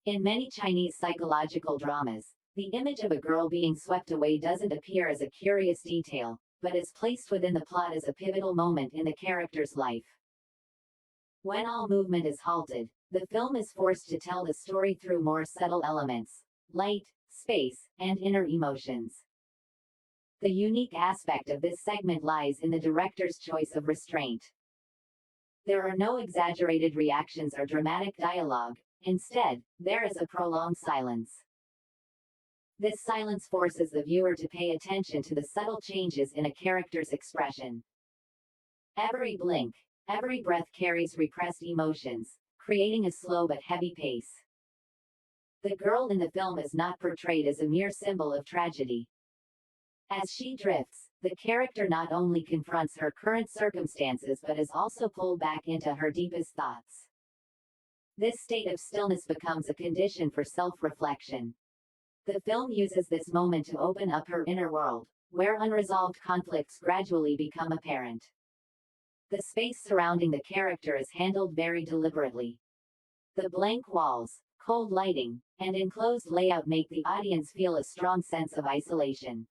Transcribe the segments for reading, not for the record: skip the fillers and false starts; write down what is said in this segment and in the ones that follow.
In many Chinese psychological dramas, the image of a girl being swept away doesn't appear as a curious detail, but is placed within the plot as a pivotal moment in the character's life. When all movement is halted, the film is forced to tell the story through more subtle elements, light, space, and inner emotions. The unique aspect of this segment lies in the director's choice of restraint. There are no exaggerated reactions or dramatic dialogue. Instead, there is a prolonged silence. This silence forces the viewer to pay attention to the subtle changes in a character's expression. Every blink, every breath carries repressed emotions, creating a slow but heavy pace. The girl in the film is not portrayed as a mere symbol of tragedy. As she drifts, the character not only confronts her current circumstances but is also pulled back into her deepest thoughts. This state of stillness becomes a condition for self-reflection. The film uses this moment to open up her inner world, where unresolved conflicts gradually become apparent. The space surrounding the character is handled very deliberately. The blank walls, cold lighting, and enclosed layout make the audience feel a strong sense of isolation.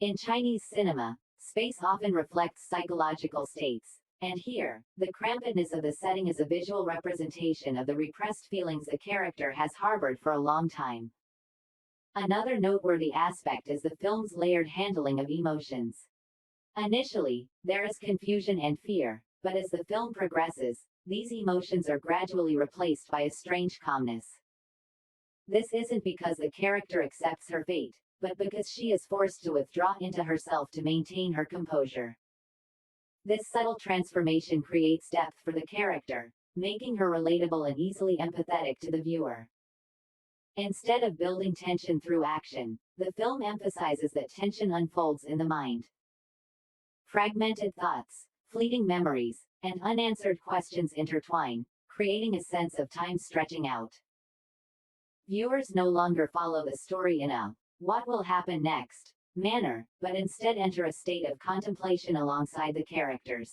In Chinese cinema, space often reflects psychological states. And here, the crampedness of the setting is a visual representation of the repressed feelings the character has harbored for a long time. Another noteworthy aspect is the film's layered handling of emotions. Initially, there is confusion and fear, but as the film progresses, these emotions are gradually replaced by a strange calmness. This isn't because the character accepts her fate, but because she is forced to withdraw into herself to maintain her composure. This subtle transformation creates depth for the character, making her relatable and easily empathetic to the viewer. Instead of building tension through action, the film emphasizes that tension unfolds in the mind. Fragmented thoughts, fleeting memories, and unanswered questions intertwine, creating a sense of time stretching out. Viewers no longer follow the story in a "what will happen next" manner, but instead enter a state of contemplation alongside the characters.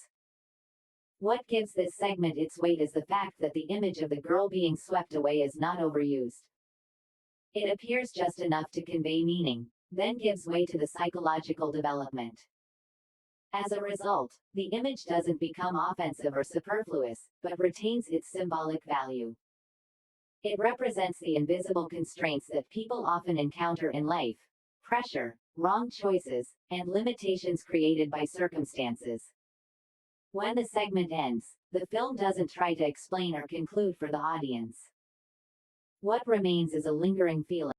What gives this segment its weight is the fact that the image of the girl being swept away is not overused. It appears just enough to convey meaning, then gives way to the psychological development. As a result, the image doesn't become offensive or superfluous, but retains its symbolic value. It represents the invisible constraints that people often encounter in life: pressure, wrong choices, and limitations created by circumstances. When the segment ends, the film doesn't try to explain or conclude for the audience. What remains is a lingering feeling.